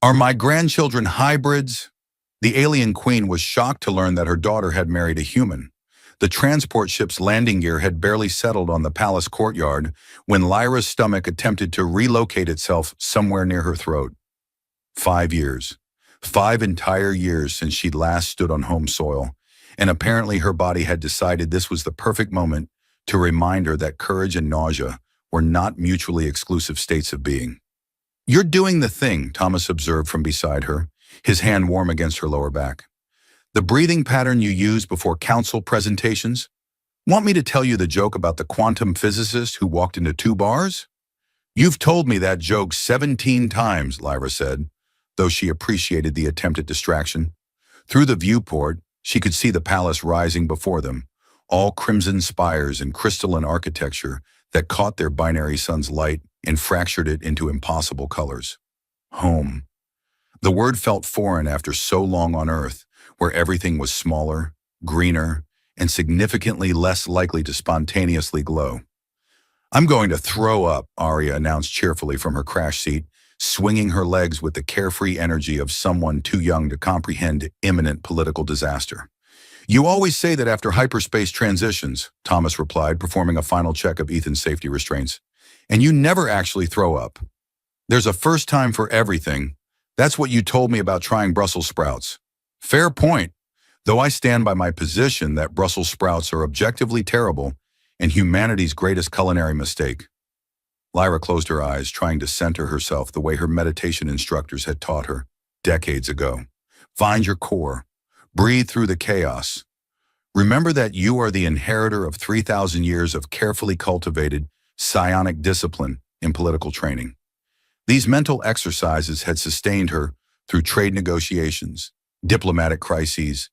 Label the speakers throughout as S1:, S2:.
S1: Are my grandchildren hybrids? The alien queen was shocked to learn that her daughter had married a human. The transport ship's landing gear had barely settled on the palace courtyard when Lyra's stomach attempted to relocate itself somewhere near her throat. 5 years. 5 entire years since she'd last stood on home soil, and apparently her body had decided this was the perfect moment to remind her that courage and nausea were not mutually exclusive states of being. "You're doing the thing," Thomas observed from beside her, his hand warm against her lower back. "The breathing pattern you use before council presentations? Want me to tell you the joke about the quantum physicist who walked into 2 bars? "You've told me that joke 17 times, Lyra said, though she appreciated the attempt at distraction. Through the viewport, she could see the palace rising before them, all crimson spires and crystalline architecture that caught their binary sun's light and fractured it into impossible colors. Home. The word felt foreign after so long on Earth, where everything was smaller, greener, and significantly less likely to spontaneously glow. "I'm going to throw up," Arya announced cheerfully from her crash seat, swinging her legs with the carefree energy of someone too young to comprehend imminent political disaster. "You always say that after hyperspace transitions," Thomas replied, performing a final check of Ethan's safety restraints. "And you never actually throw up. There's a first time for everything. That's what you told me about trying Brussels sprouts." "Fair point, though I stand by my position that Brussels sprouts are objectively terrible and humanity's greatest culinary mistake." Lyra closed her eyes, trying to center herself the way her meditation instructors had taught her decades ago. "Find your core. Breathe through the chaos. Remember that you are the inheritor of 3,000 years of carefully cultivated psionic discipline in political training." These mental exercises had sustained her through trade negotiations, diplomatic crises,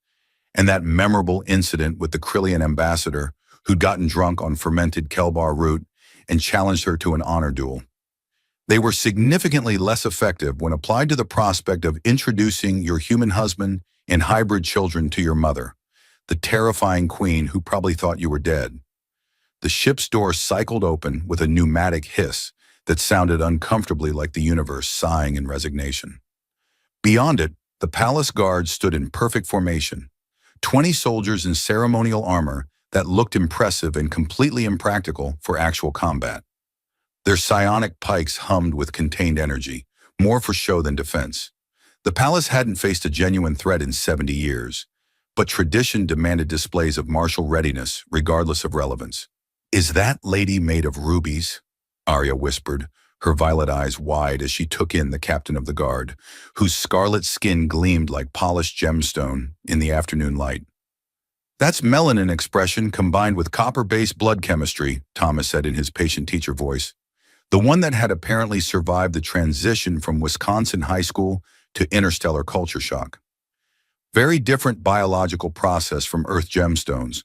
S1: and that memorable incident with the Krillian ambassador who'd gotten drunk on fermented Kelbar root and challenged her to an honor duel. They were significantly less effective when applied to the prospect of introducing your human husband and hybrid children to your mother, the terrifying queen who probably thought you were dead. The ship's door cycled open with a pneumatic hiss that sounded uncomfortably like the universe sighing in resignation. Beyond it, the palace guards stood in perfect formation, 20 soldiers in ceremonial armor that looked impressive and completely impractical for actual combat. Their psionic pikes hummed with contained energy, more for show than defense. The palace hadn't faced a genuine threat in 70 years, but tradition demanded displays of martial readiness regardless of relevance. "Is that lady made of rubies?" Arya whispered, her violet eyes wide as she took in the captain of the guard, whose scarlet skin gleamed like polished gemstone in the afternoon light. "That's melanin expression combined with copper-based blood chemistry," Thomas said in his patient teacher voice. The one that had apparently survived the transition from Wisconsin high school to interstellar culture shock. Very different biological process from Earth gemstones,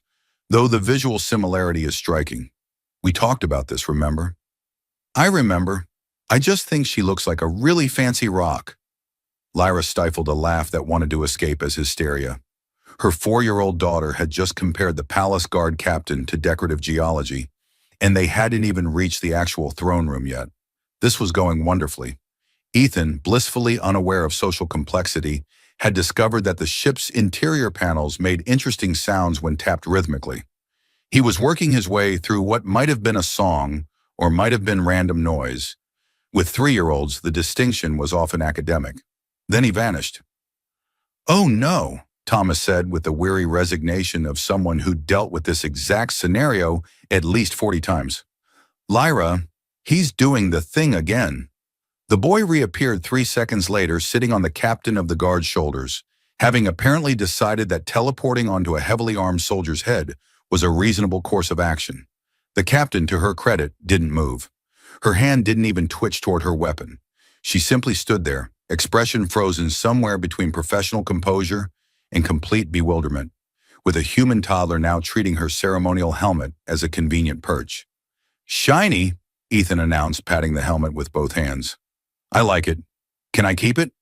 S1: though the visual similarity is striking. "We talked about this, remember?" "I remember. I just think she looks like a really fancy rock." Lyra stifled a laugh that wanted to escape as hysteria. Her 4-year-old daughter had just compared the palace guard captain to decorative geology, and they hadn't even reached the actual throne room yet. This was going wonderfully. Ethan, blissfully unaware of social complexity, had discovered that the ship's interior panels made interesting sounds when tapped rhythmically. He was working his way through what might have been a song or might have been random noise. With 3-year-olds, the distinction was often academic. Then he vanished. "Oh no," Thomas said with the weary resignation of someone who dealt with this exact scenario at least 40 times. "Lyra, he's doing the thing again." The boy reappeared 3 seconds later, sitting on the captain of the guard's shoulders, having apparently decided that teleporting onto a heavily armed soldier's head was a reasonable course of action. The captain, to her credit, didn't move. Her hand didn't even twitch toward her weapon. She simply stood there, expression frozen somewhere between professional composure and complete bewilderment, with a human toddler now treating her ceremonial helmet as a convenient perch. "Shiny," Ethan announced, patting the helmet with both hands. "I like it. Can I keep it?"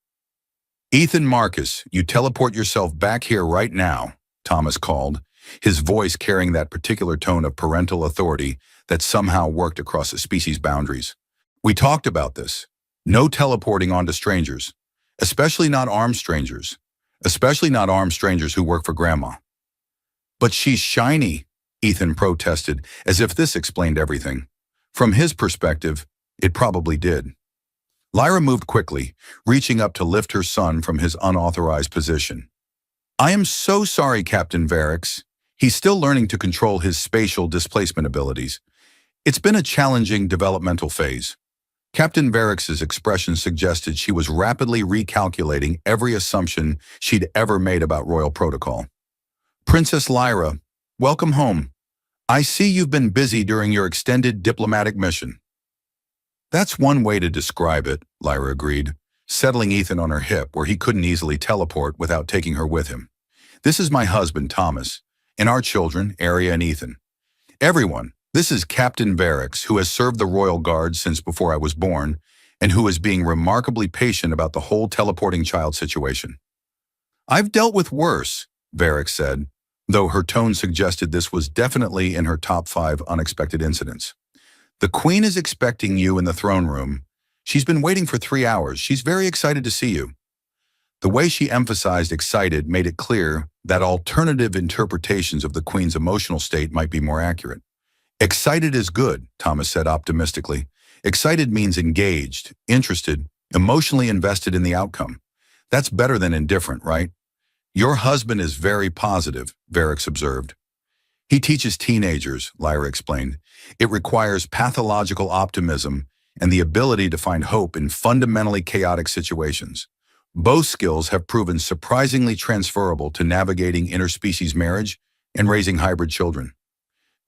S1: "Ethan Marcus, you teleport yourself back here right now," Thomas called, his voice carrying that particular tone of parental authority that somehow worked across the species' boundaries. "We talked about this. No teleporting onto strangers, Especially not armed strangers. Especially not armed strangers who work for Grandma. But she's shiny, Ethan protested, as if this explained everything. From his perspective, it probably did. Lyra moved quickly, reaching up to lift her son from his unauthorized position. I am so sorry, Captain Varix. He's still learning to control his spatial displacement abilities. It's been a challenging developmental phase. Captain Varix's expression suggested she was rapidly recalculating every assumption she'd ever made about royal protocol. Princess Lyra, welcome home. I see you've been busy during your extended diplomatic mission. That's one way to describe it, Lyra agreed, settling Ethan on her hip where he couldn't easily teleport without taking her with him. This is my husband, Thomas, and our children, Arya and Ethan. Everyone, this is Captain Varix, who has served the Royal Guard since before I was born, and who is being remarkably patient about the whole teleporting child situation. I've dealt with worse, Varix said, though her tone suggested this was definitely in her top 5 unexpected incidents. The Queen is expecting you in the throne room. She's been waiting for 3 hours. She's very excited to see you. The way she emphasized excited made it clear that alternative interpretations of the Queen's emotional state might be more accurate. Excited is good, Thomas said optimistically. Excited means engaged, interested, emotionally invested in the outcome. That's better than indifferent, right? Your husband is very positive, Varix observed. He teaches teenagers, Lyra explained. It requires pathological optimism and the ability to find hope in fundamentally chaotic situations. Both skills have proven surprisingly transferable to navigating interspecies marriage and raising hybrid children.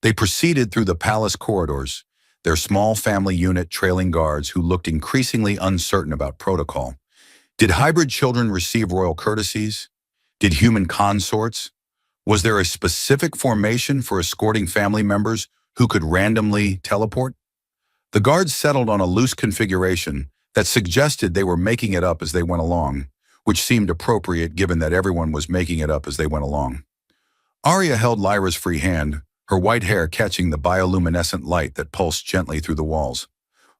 S1: They proceeded through the palace corridors, their small family unit trailing guards who looked increasingly uncertain about protocol. Did hybrid children receive royal courtesies? Did human consorts? Was there a specific formation for escorting family members who could randomly teleport? The guards settled on a loose configuration that suggested they were making it up as they went along, which seemed appropriate given that everyone was making it up as they went along. Arya held Lyra's free hand, her white hair catching the bioluminescent light that pulsed gently through the walls.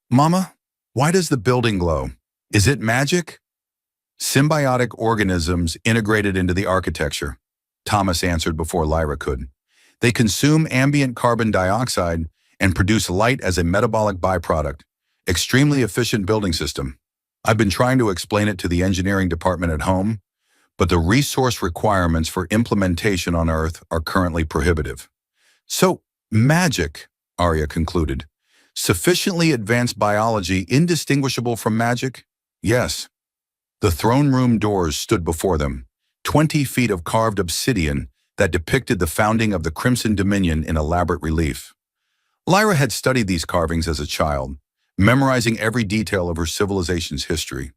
S1: Mama, why does the building glow? Is it magic? Symbiotic organisms integrated into the architecture, Thomas answered before Lyra could. They consume ambient carbon dioxide and produce light as a metabolic byproduct. Extremely efficient building system. I've been trying to explain it to the engineering department at home, but the resource requirements for implementation on Earth are currently prohibitive. So, magic, Arya concluded. Sufficiently advanced biology indistinguishable from magic? Yes. The throne room doors stood before them, 20 feet of carved obsidian that depicted the founding of the Crimson Dominion in elaborate relief. Lyra had studied these carvings as a child, memorizing every detail of her civilization's history.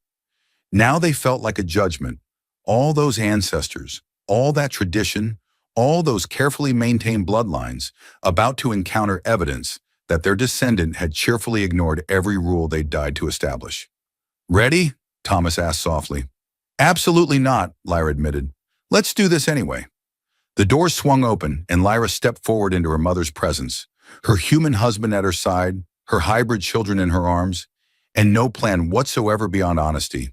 S1: Now they felt like a judgment. All those ancestors, all that tradition, all those carefully maintained bloodlines, about to encounter evidence that their descendant had cheerfully ignored every rule they'd died to establish. Ready? Thomas asked softly. Absolutely not, Lyra admitted. Let's do this anyway. The door swung open and Lyra stepped forward into her mother's presence, her human husband at her side, her hybrid children in her arms, and no plan whatsoever beyond honesty.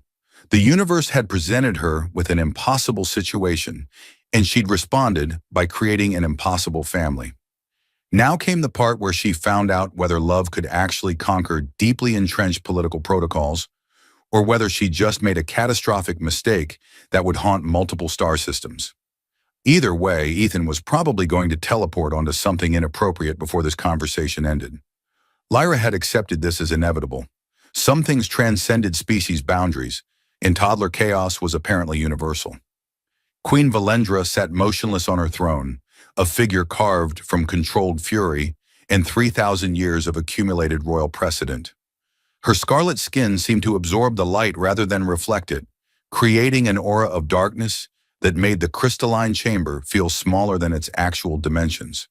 S1: The universe had presented her with an impossible situation, and she'd responded by creating an impossible family. Now came the part where she found out whether love could actually conquer deeply entrenched political protocols, or whether she just made a catastrophic mistake that would haunt multiple star systems. Either way, Ethan was probably going to teleport onto something inappropriate before this conversation ended. Lyra had accepted this as inevitable. Some things transcended species boundaries, and toddler chaos was apparently universal. Queen Valendra sat motionless on her throne, a figure carved from controlled fury and 3,000 years of accumulated royal precedent. Her scarlet skin seemed to absorb the light rather than reflect it, creating an aura of darkness that made the crystalline chamber feel smaller than its actual dimensions.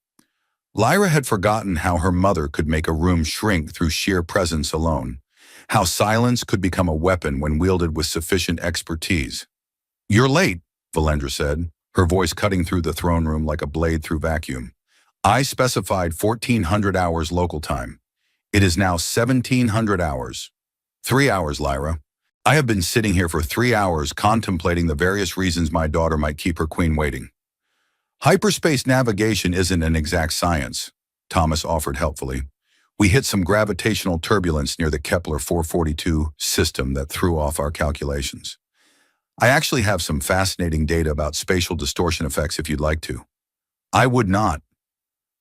S1: Lyra had forgotten how her mother could make a room shrink through sheer presence alone, how silence could become a weapon when wielded with sufficient expertise. You're late, Valendra said, her voice cutting through the throne room like a blade through vacuum. I specified 1400 hours local time. It is now 1700 hours. 3 hours, Lyra. I have been sitting here for 3 hours contemplating the various reasons my daughter might keep her queen waiting. Hyperspace navigation isn't an exact science, Thomas offered helpfully. We hit some gravitational turbulence near the Kepler 442 system that threw off our calculations. I actually have some fascinating data about spatial distortion effects if you'd like to. I would not.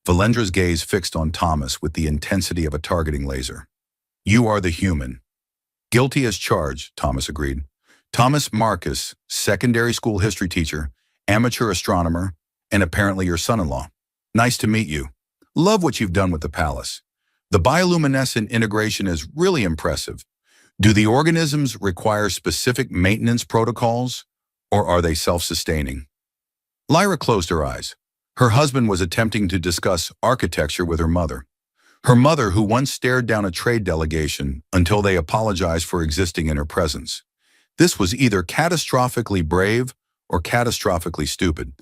S1: Valendra's gaze fixed on Thomas with the intensity of a targeting laser. You are the human. Guilty as charged, Thomas agreed. Thomas Marcus, secondary school history teacher, amateur astronomer, and apparently your son-in-law. Nice to meet you. Love what you've done with the palace. The bioluminescent integration is really impressive. Do the organisms require specific maintenance protocols, or are they self-sustaining? Lyra closed her eyes. Her husband was attempting to discuss architecture with her mother. Her mother, who once stared down a trade delegation until they apologized for existing in her presence. This was either catastrophically brave or catastrophically stupid,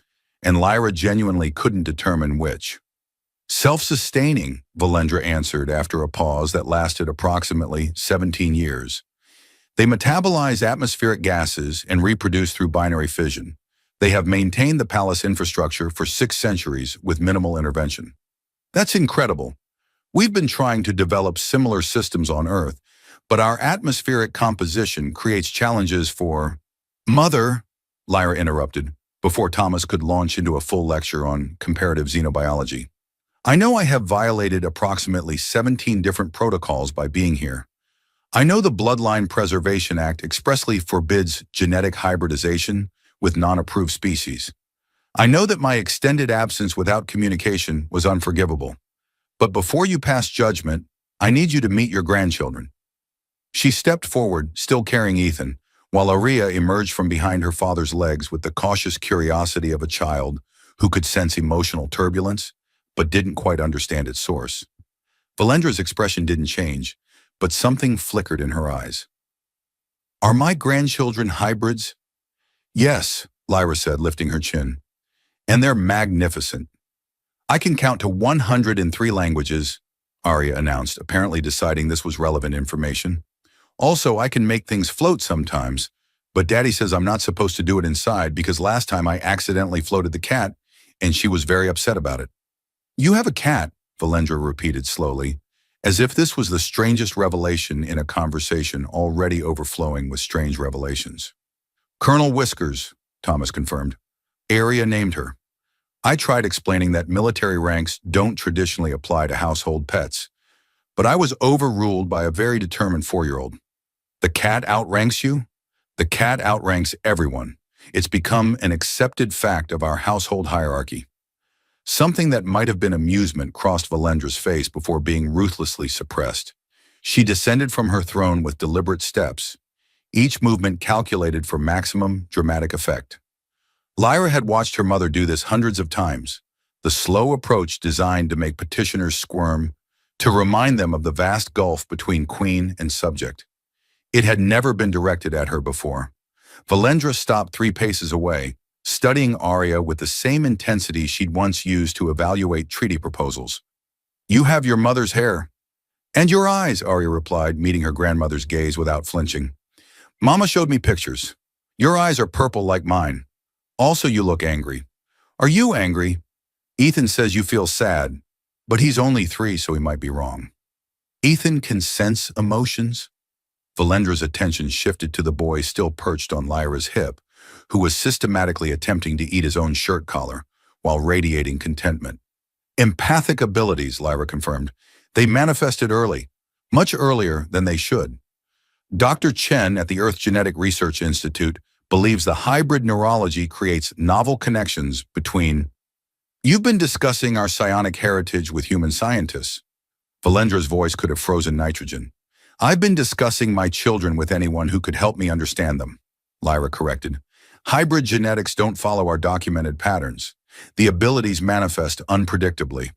S1: and Lyra genuinely couldn't determine which. Self-sustaining, Valendra answered after a pause that lasted approximately 17 years. They metabolize atmospheric gases and reproduce through binary fission. They have maintained the palace infrastructure for 6 centuries with minimal intervention. That's incredible. We've been trying to develop similar systems on Earth, but our atmospheric composition creates challenges for... Mother, Lyra interrupted, before Thomas could launch into a full lecture on comparative xenobiology. I know I have violated approximately 17 different protocols by being here. I know the Bloodline Preservation Act expressly forbids genetic hybridization with non-approved species. I know that my extended absence without communication was unforgivable. But before you pass judgment, I need you to meet your grandchildren. She stepped forward, still carrying Ethan, while Aria emerged from behind her father's legs with the cautious curiosity of a child who could sense emotional turbulence, but didn't quite understand its source. Valendra's expression didn't change, but something flickered in her eyes. Are my grandchildren hybrids? Yes, Lyra said, lifting her chin. And they're magnificent. I can count to 103 languages, Arya announced, apparently deciding this was relevant information. Also, I can make things float sometimes, but Daddy says I'm not supposed to do it inside because last time I accidentally floated the cat and she was very upset about it. You have a cat, Valendra repeated slowly, as if this was the strangest revelation in a conversation already overflowing with strange revelations. Colonel Whiskers, Thomas confirmed. Arya named her. I tried explaining that military ranks don't traditionally apply to household pets, but I was overruled by a very determined 4-year-old. The cat outranks you? The cat outranks everyone. It's become an accepted fact of our household hierarchy. Something that might have been amusement crossed Valendra's face before being ruthlessly suppressed. She descended from her throne with deliberate steps, each movement calculated for maximum dramatic effect. Lyra had watched her mother do this hundreds of times, the slow approach designed to make petitioners squirm, to remind them of the vast gulf between queen and subject. It had never been directed at her before. Valendra stopped 3 paces away, studying Arya with the same intensity she'd once used to evaluate treaty proposals. You have your mother's hair. And your eyes, Arya replied, meeting her grandmother's gaze without flinching. Mama showed me pictures. Your eyes are purple like mine. Also, you look angry. Are you angry? Ethan says you feel sad, but he's only 3, so he might be wrong. Ethan can sense emotions? Valendra's attention shifted to the boy still perched on Lyra's hip, who was systematically attempting to eat his own shirt collar while radiating contentment. Empathic abilities, Lyra confirmed. They manifested early, much earlier than they should. Dr. Chen at the Earth Genetic Research Institute believes the hybrid neurology creates novel connections between... You've been discussing our psionic heritage with human scientists. Valendra's voice could have frozen nitrogen. I've been discussing my children with anyone who could help me understand them, Lyra corrected. Hybrid genetics don't follow our documented patterns. The abilities manifest unpredictably.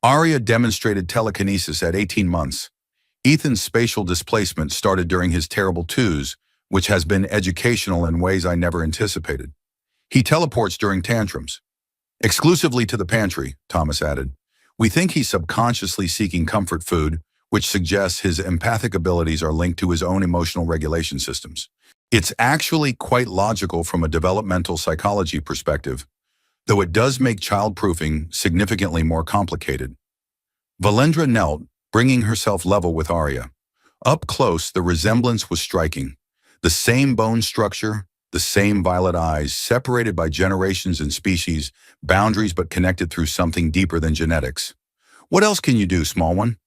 S1: Arya demonstrated telekinesis at 18 months. Ethan's spatial displacement started during his terrible 2s, which has been educational in ways I never anticipated. He teleports during tantrums. Exclusively to the pantry, Thomas added. We think he's subconsciously seeking comfort food, which suggests his empathic abilities are linked to his own emotional regulation systems. It's actually quite logical from a developmental psychology perspective, though it does make childproofing significantly more complicated. Valendra knelt, bringing herself level with Arya. Up close, the resemblance was striking. The same bone structure, the same violet eyes, separated by generations and species, boundaries but connected through something deeper than genetics. What else can you do, small one?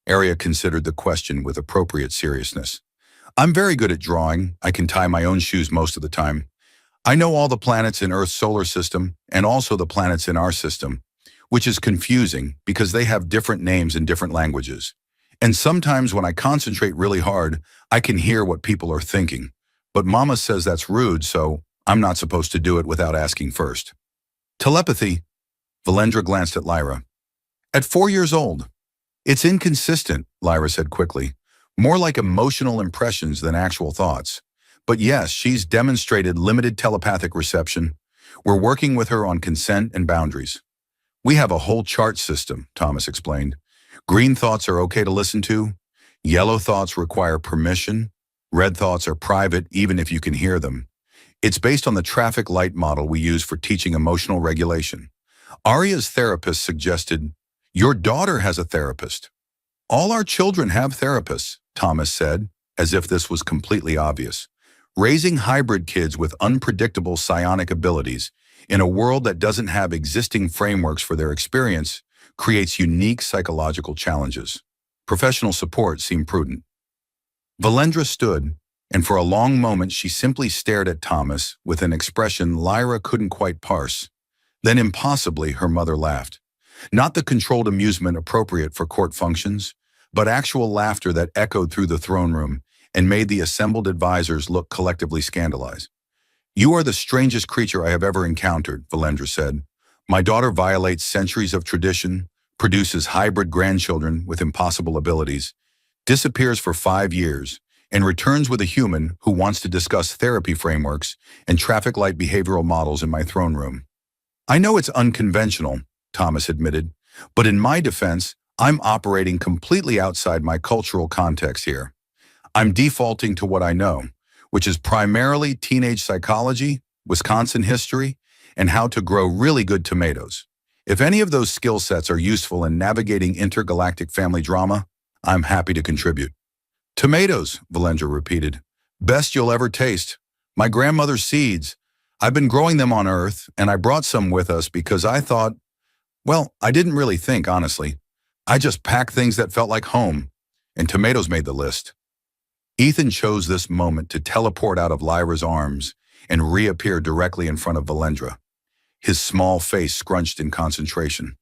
S1: Arya considered the question with appropriate seriousness. I'm very good at drawing. I can tie my own shoes most of the time. I know all the planets in Earth's solar system and also the planets in our system, which is confusing because they have different names in different languages. And sometimes when I concentrate really hard, I can hear what people are thinking. But Mama says that's rude, so I'm not supposed to do it without asking first. Telepathy, Valendra glanced at Lyra. At 4 years old. It's inconsistent, Lyra said quickly. More like emotional impressions than actual thoughts. But yes, she's demonstrated limited telepathic reception. We're working with her on consent and boundaries. We have a whole chart system, Thomas explained. Green thoughts are okay to listen to. Yellow thoughts require permission. Red thoughts are private, even if you can hear them. It's based on the traffic light model we use for teaching emotional regulation. Arya's therapist suggested, your daughter has a therapist. All our children have therapists, Thomas said, as if this was completely obvious. Raising hybrid kids with unpredictable psionic abilities in a world that doesn't have existing frameworks for their experience creates unique psychological challenges. Professional support seemed prudent. Valendra stood, and for a long moment she simply stared at Thomas with an expression Lyra couldn't quite parse. Then impossibly her mother laughed. Not the controlled amusement appropriate for court functions, but actual laughter that echoed through the throne room and made the assembled advisors look collectively scandalized. You are the strangest creature I have ever encountered, Valendra said. My daughter violates centuries of tradition, produces hybrid grandchildren with impossible abilities, disappears for 5 years, and returns with a human who wants to discuss therapy frameworks and traffic light behavioral models in my throne room. I know it's unconventional, Thomas admitted, but in my defense, I'm operating completely outside my cultural context here. I'm defaulting to what I know, which is primarily teenage psychology, Wisconsin history, and how to grow really good tomatoes. If any of those skill sets are useful in navigating intergalactic family drama, I'm happy to contribute. Tomatoes, Valendra repeated. Best you'll ever taste. My grandmother's seeds. I've been growing them on Earth, and I brought some with us because I thought, well, I didn't really think, honestly. I just packed things that felt like home, and tomatoes made the list. Ethan chose this moment to teleport out of Lyra's arms and reappear directly in front of Valendra, his small face scrunched in concentration.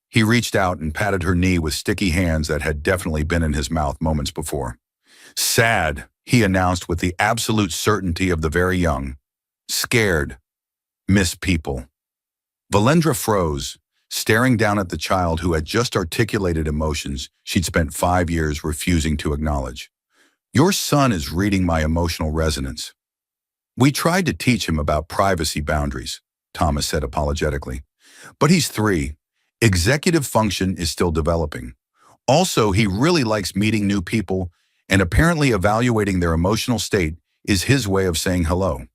S1: He reached out and patted her knee with sticky hands that had definitely been in his mouth moments before. Sad, he announced with the absolute certainty of the very young. Scared. Miss people. Valendra froze, staring down at the child who had just articulated emotions she'd spent 5 years refusing to acknowledge. Your son is reading my emotional resonance. We tried to teach him about privacy boundaries, Thomas said apologetically. But he's 3. Executive function is still developing. Also, he really likes meeting new people, and apparently evaluating their emotional state is his way of saying hello.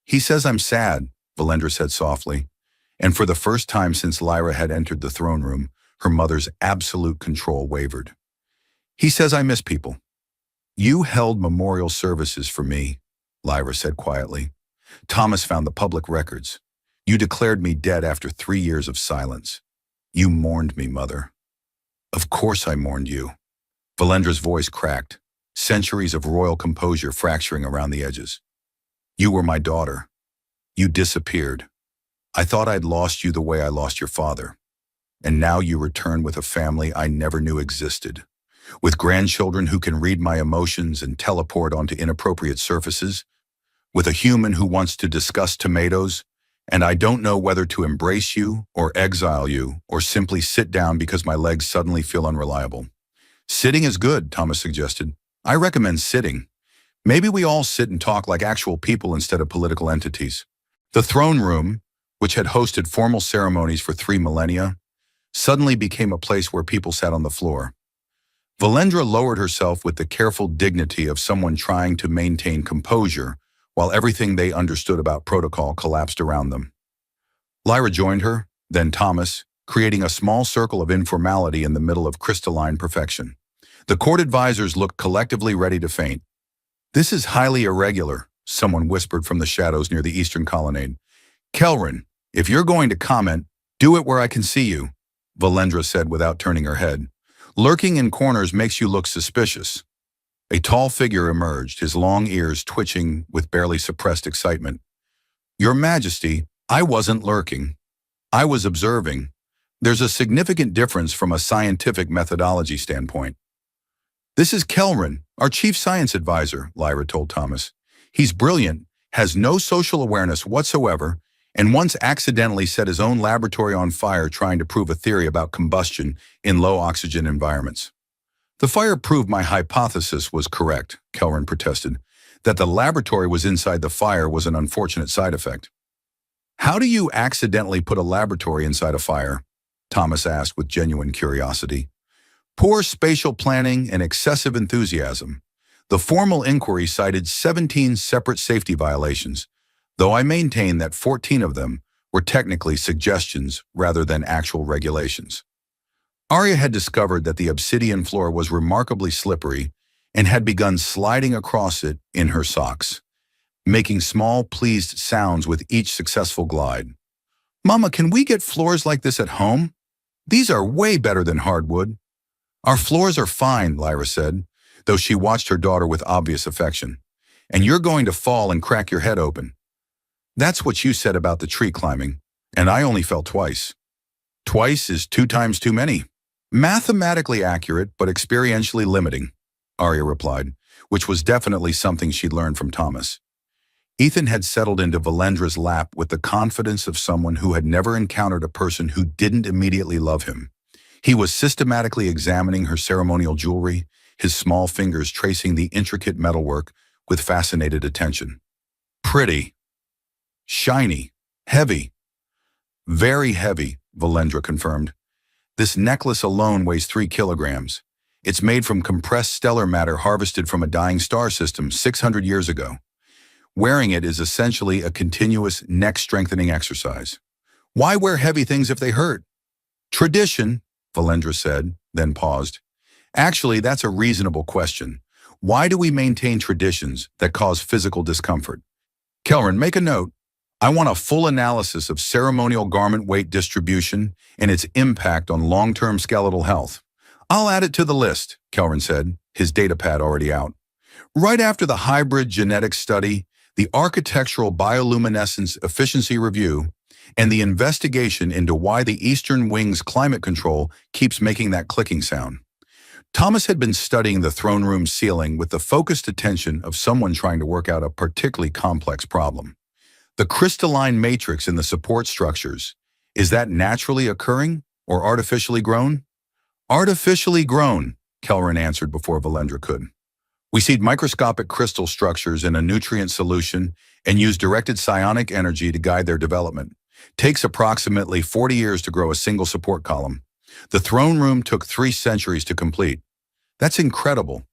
S1: He says I'm sad, Valendra said softly, and for the first time since Lyra had entered the throne room, her mother's absolute control wavered. He says I miss people. You held memorial services for me, Lyra said quietly. Thomas found the public records. You declared me dead after 3 years of silence. You mourned me, Mother. Of course I mourned you. Valendra's voice cracked, centuries of royal composure fracturing around the edges. You were my daughter. You disappeared. I thought I'd lost you the way I lost your father. And now you return with a family I never knew existed. With grandchildren who can read my emotions and teleport onto inappropriate surfaces, with a human who wants to discuss tomatoes, and I don't know whether to embrace you or exile you or simply sit down because my legs suddenly feel unreliable. Sitting is good, Thomas suggested. I recommend sitting. Maybe we all sit and talk like actual people instead of political entities. The throne room, which had hosted formal ceremonies for 3 millennia, suddenly became a place where people sat on the floor. Valendra lowered herself with the careful dignity of someone trying to maintain composure, while everything they understood about protocol collapsed around them. Lyra joined her, then Thomas, creating a small circle of informality in the middle of crystalline perfection. The court advisors looked collectively ready to faint. "This is highly irregular," someone whispered from the shadows near the eastern colonnade. "Kelrin, if you're going to comment, do it where I can see you," Valendra said without turning her head. "Lurking in corners makes you look suspicious." A tall figure emerged, his long ears twitching with barely suppressed excitement. "Your Majesty, I wasn't lurking. I was observing. There's a significant difference from a scientific methodology standpoint." "This is Kelrin, our chief science advisor," Lyra told Thomas. "He's brilliant, has no social awareness whatsoever, and once accidentally set his own laboratory on fire trying to prove a theory about combustion in low-oxygen environments." "The fire proved my hypothesis was correct," Kelrin protested. "That the laboratory was inside the fire was an unfortunate side effect." "How do you accidentally put a laboratory inside a fire?" Thomas asked with genuine curiosity. "Poor spatial planning and excessive enthusiasm. The formal inquiry cited 17 separate safety violations, though I maintain that 14 of them were technically suggestions rather than actual regulations." Arya had discovered that the obsidian floor was remarkably slippery and had begun sliding across it in her socks, making small, pleased sounds with each successful glide. "Mama, can we get floors like this at home? These are way better than hardwood." "Our floors are fine," Lyra said, though she watched her daughter with obvious affection. "And you're going to fall and crack your head open." "That's what you said about the tree climbing, and I only fell twice." "Twice is 2 times too many." "Mathematically accurate, but experientially limiting," Arya replied, which was definitely something she'd learned from Thomas. Ethan had settled into Valendra's lap with the confidence of someone who had never encountered a person who didn't immediately love him. He was systematically examining her ceremonial jewelry, his small fingers tracing the intricate metalwork with fascinated attention. "Pretty. Shiny. Heavy." "Very heavy," Valendra confirmed. "This necklace alone weighs 3 kilograms. It's made from compressed stellar matter harvested from a dying star system 600 years ago. Wearing it is essentially a continuous neck-strengthening exercise." "Why wear heavy things if they hurt?" "Tradition," Valendra said, then paused. "Actually, that's a reasonable question. Why do we maintain traditions that cause physical discomfort?" "Kelrin, make a note. I want a full analysis of ceremonial garment weight distribution and its impact on long-term skeletal health." "I'll add it to the list," Kelrin said, his datapad already out. "Right after the hybrid genetics study, the architectural bioluminescence efficiency review, and the investigation into why the Eastern Wing's climate control keeps making that clicking sound." Thomas had been studying the throne room ceiling with the focused attention of someone trying to work out a particularly complex problem. The crystalline matrix in the support structures, is that naturally occurring or artificially grown? "Artificially grown," Kelrin answered before Valendra could. "We seed microscopic crystal structures in a nutrient solution and use directed psionic energy to guide their development. Takes approximately 40 years to grow a single support column. The throne room took 3 centuries to complete." "That's incredible.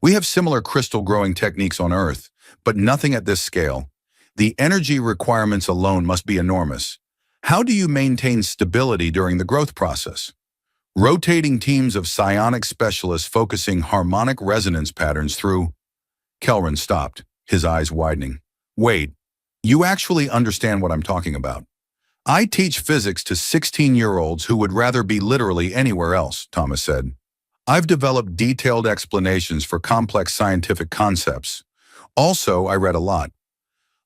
S1: We have similar crystal growing techniques on Earth, but nothing at this scale. The energy requirements alone must be enormous. How do you maintain stability during the growth process?" "Rotating teams of psionic specialists focusing harmonic resonance patterns through..." Kelrin stopped, his eyes widening. "Wait, you actually understand what I'm talking about?" "I teach physics to 16-year-olds who would rather be literally anywhere else," Thomas said. "I've developed detailed explanations for complex scientific concepts. Also, I read a lot.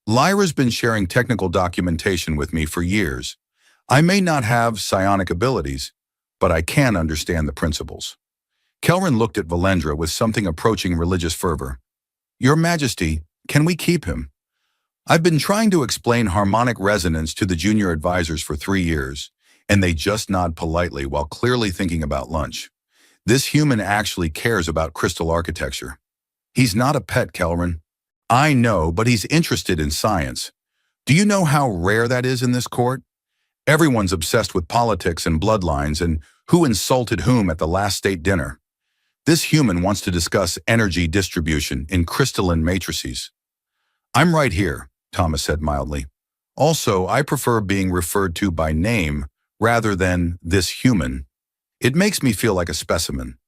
S1: Lyra's been sharing technical documentation with me for years. I may not have psionic abilities, but I can understand the principles." Kelrin looked at Valendra with something approaching religious fervor. "Your Majesty, can we keep him? I've been trying to explain harmonic resonance to the junior advisors for 3 years, and they just nod politely while clearly thinking about lunch. This human actually cares about crystal architecture." "He's not a pet, Kelrin." "I know, but he's interested in science. Do you know how rare that is in this court? Everyone's obsessed with politics and bloodlines and who insulted whom at the last state dinner. This human wants to discuss energy distribution in crystalline matrices. I'm right here, Thomas said mildly. Also, I prefer being referred to by name rather than this human. It makes me feel like a specimen.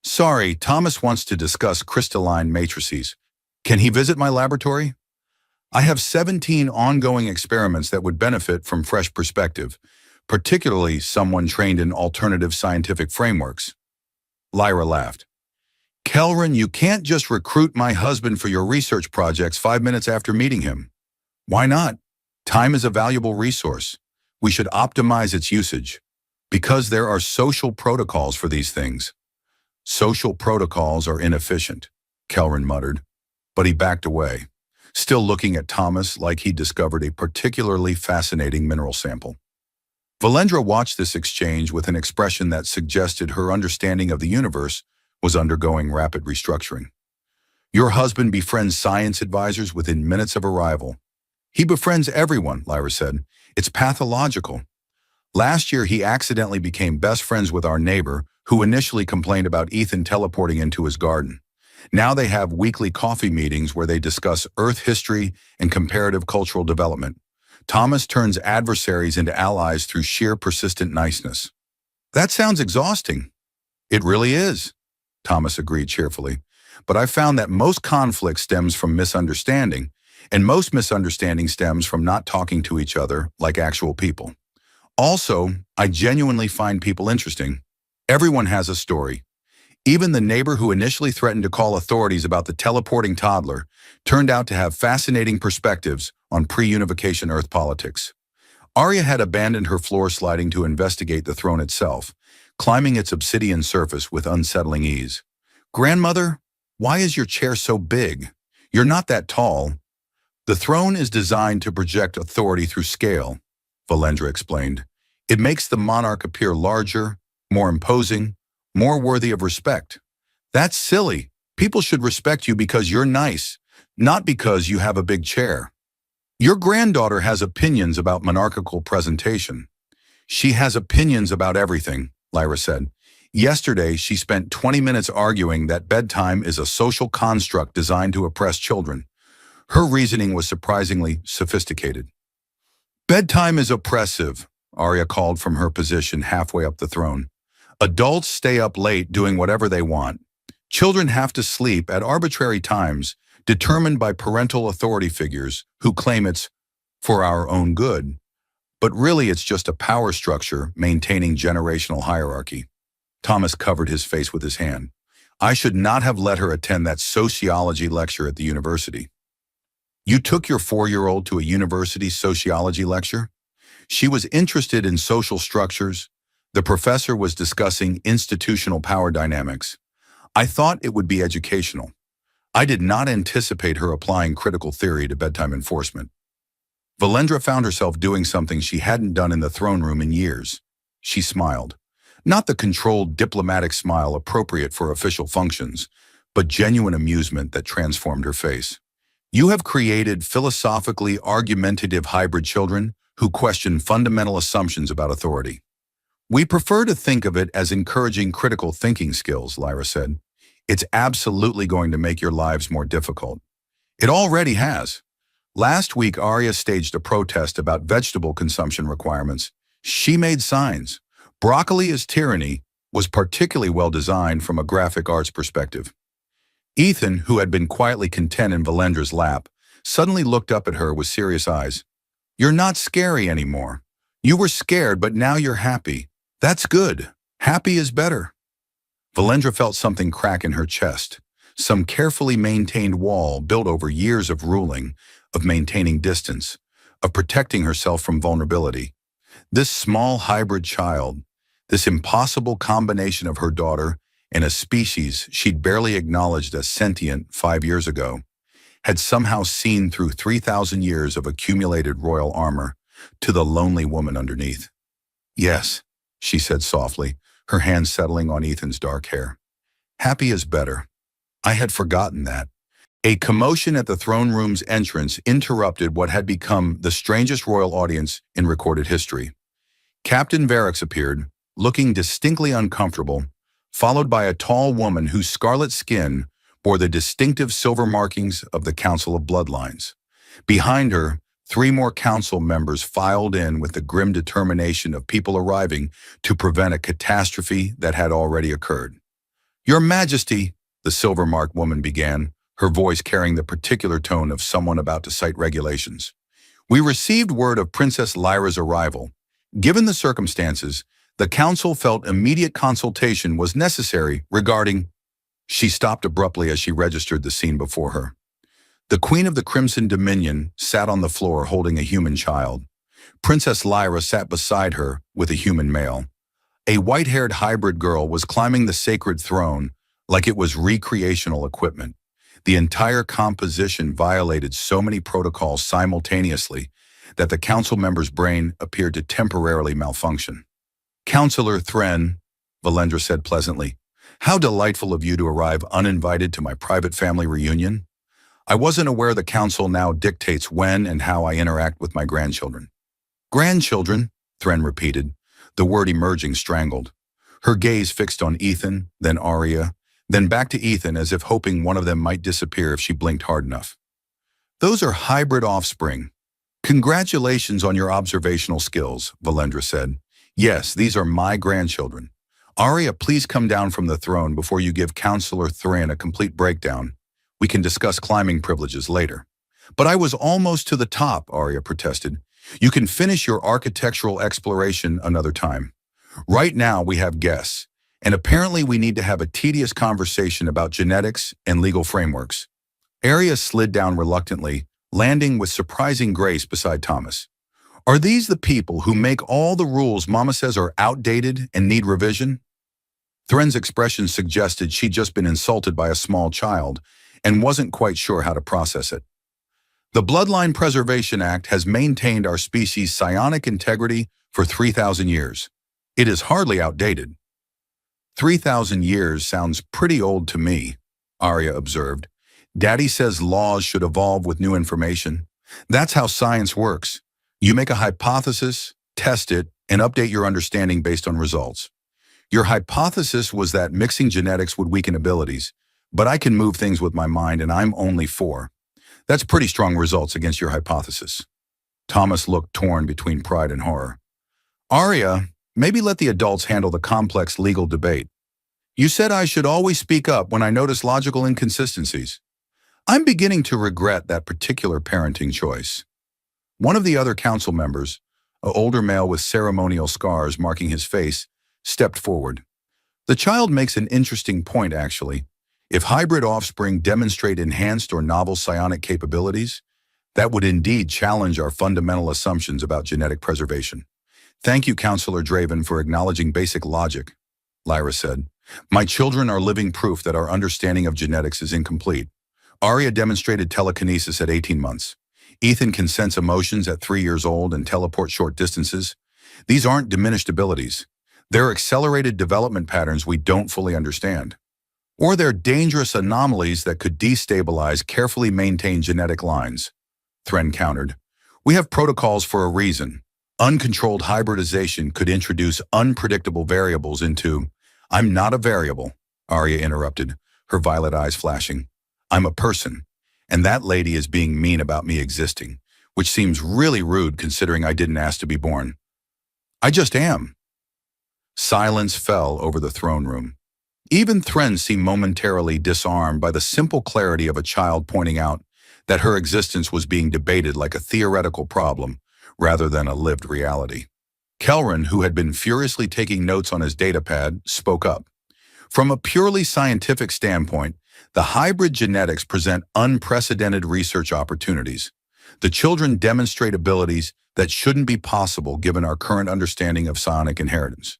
S1: Sorry, Thomas wants to discuss crystalline matrices. Can he visit my laboratory? I have 17 ongoing experiments that would benefit from fresh perspective, particularly someone trained in alternative scientific frameworks. Lyra laughed. Kelrin, you can't just recruit my husband for your research projects 5 minutes after meeting him. Why not? Time is a valuable resource. We should optimize its usage. Because there are social protocols for these things. Social protocols are inefficient, Kelrin muttered, but he backed away, still looking at Thomas like he'd discovered a particularly fascinating mineral sample. Valendra watched this exchange with an expression that suggested her understanding of the universe was undergoing rapid restructuring. Your husband befriends science advisors within minutes of arrival. He befriends everyone, Lyra said. It's pathological. Last year, he accidentally became best friends with our neighbor, who initially complained about Ethan teleporting into his garden. Now they have weekly coffee meetings where they discuss Earth history and comparative cultural development. Thomas turns adversaries into allies through sheer persistent niceness. That sounds exhausting. It really is, Thomas agreed cheerfully. But I found that most conflict stems from misunderstanding, and most misunderstanding stems from not talking to each other like actual people. Also, I genuinely find people interesting. Everyone has a story. Even the neighbor who initially threatened to call authorities about the teleporting toddler turned out to have fascinating perspectives on pre-unification Earth politics. Arya had abandoned her floor sliding to investigate the throne itself, climbing its obsidian surface with unsettling ease. Grandmother, why is your chair so big? You're not that tall. The throne is designed to project authority through scale, Valendra explained. It makes the monarch appear larger, more imposing, more worthy of respect. That's silly. People should respect you because you're nice, not because you have a big chair. Your granddaughter has opinions about monarchical presentation. She has opinions about everything, Lyra said. Yesterday, she spent 20 minutes arguing that bedtime is a social construct designed to oppress children. Her reasoning was surprisingly sophisticated. Bedtime is oppressive, Arya called from her position halfway up the throne. Adults stay up late doing whatever they want. Children have to sleep at arbitrary times determined by parental authority figures who claim it's for our own good, but really it's just a power structure maintaining generational hierarchy. Thomas covered his face with his hand. I should not have let her attend that sociology lecture at the university. You took your 4-year-old to a university sociology lecture? She was interested in social structures. The professor was discussing institutional power dynamics. I thought it would be educational. I did not anticipate her applying critical theory to bedtime enforcement. Valendra found herself doing something she hadn't done in the throne room in years. She smiled. Not the controlled diplomatic smile appropriate for official functions, but genuine amusement that transformed her face. You have created philosophically argumentative hybrid children who question fundamental assumptions about authority. We prefer to think of it as encouraging critical thinking skills, Lyra said. It's absolutely going to make your lives more difficult. It already has. Last week, Arya staged a protest about vegetable consumption requirements. She made signs. Broccoli is Tyranny was particularly well designed from a graphic arts perspective. Ethan, who had been quietly content in Valendra's lap, suddenly looked up at her with serious eyes. You're not scary anymore. You were scared, but now you're happy. That's good. Happy is better. Valendra felt something crack in her chest, some carefully maintained wall built over years of ruling, of maintaining distance, of protecting herself from vulnerability. This small hybrid child, this impossible combination of her daughter and a species she'd barely acknowledged as sentient 5 years ago, had somehow seen through 3,000 years of accumulated royal armor to the lonely woman underneath. Yes, she said softly, her hand settling on Ethan's dark hair. Happy is better. I had forgotten that. A commotion at the throne room's entrance interrupted what had become the strangest royal audience in recorded history. Captain Varix appeared, looking distinctly uncomfortable, followed by a tall woman whose scarlet skin bore the distinctive silver markings of the Council of Bloodlines. Behind her, three more council members filed in with the grim determination of people arriving to prevent a catastrophe that had already occurred. "Your Majesty," the silver-marked woman began, her voice carrying the particular tone of someone about to cite regulations. "We received word of Princess Lyra's arrival. Given the circumstances, the council felt immediate consultation was necessary regarding—" She stopped abruptly as she registered the scene before her. The Queen of the Crimson Dominion sat on the floor holding a human child. Princess Lyra sat beside her with a human male. A white-haired hybrid girl was climbing the sacred throne like it was recreational equipment. The entire composition violated so many protocols simultaneously that the council member's brain appeared to temporarily malfunction. "Councillor Thren," Valendra said pleasantly, "how delightful of you to arrive uninvited to my private family reunion. I wasn't aware the council now dictates when and how I interact with my grandchildren." "Grandchildren," Thren repeated, the word emerging strangled. Her gaze fixed on Ethan, then Arya, then back to Ethan as if hoping one of them might disappear if she blinked hard enough. "Those are hybrid offspring. Congratulations on your observational skills," Valendra said. "Yes, these are my grandchildren. Arya, please come down from the throne before you give Councillor Thran a complete breakdown. We can discuss climbing privileges later." "But I was almost to the top," Arya protested. "You can finish your architectural exploration another time. Right now we have guests, and apparently we need to have a tedious conversation about genetics and legal frameworks." Arya slid down reluctantly, landing with surprising grace beside Thomas. "Are these the people who make all the rules Mama says are outdated and need revision?" Thren's expression suggested she'd just been insulted by a small child and wasn't quite sure how to process it. "The Bloodline Preservation Act has maintained our species' psionic integrity for 3,000 years. It is hardly outdated." 3,000 years sounds pretty old to me," Arya observed. "Daddy says laws should evolve with new information. That's how science works. You make a hypothesis, test it, and update your understanding based on results. Your hypothesis was that mixing genetics would weaken abilities, but I can move things with my mind and I'm only 4. That's pretty strong results against your hypothesis." Thomas looked torn between pride and horror. "Arya, maybe let the adults handle the complex legal debate. You said I should always speak up when I notice logical inconsistencies. I'm beginning to regret that particular parenting choice." One of the other council members, an older male with ceremonial scars marking his face, stepped forward. "The child makes an interesting point, actually. If hybrid offspring demonstrate enhanced or novel psionic capabilities, that would indeed challenge our fundamental assumptions about genetic preservation." "Thank you, Councillor Draven, for acknowledging basic logic," Lyra said. "My children are living proof that our understanding of genetics is incomplete. Arya demonstrated telekinesis at 18 months. Ethan can sense emotions at 3 years old and teleport short distances. These aren't diminished abilities. They're accelerated development patterns we don't fully understand. Or they're dangerous anomalies that could destabilize carefully maintained genetic lines," Thren countered. "We have protocols for a reason. Uncontrolled hybridization could introduce unpredictable variables into—" "I'm not a variable," Arya interrupted, her violet eyes flashing. "I'm a person, and that lady is being mean about me existing, which seems really rude considering I didn't ask to be born." "I just am." Silence fell over the throne room. Even Thren seemed momentarily disarmed by the simple clarity of a child pointing out that her existence was being debated like a theoretical problem rather than a lived reality. Kelrin, who had been furiously taking notes on his datapad, spoke up. "From a purely scientific standpoint, the hybrid genetics present unprecedented research opportunities. The children demonstrate abilities that shouldn't be possible given our current understanding of psionic inheritance.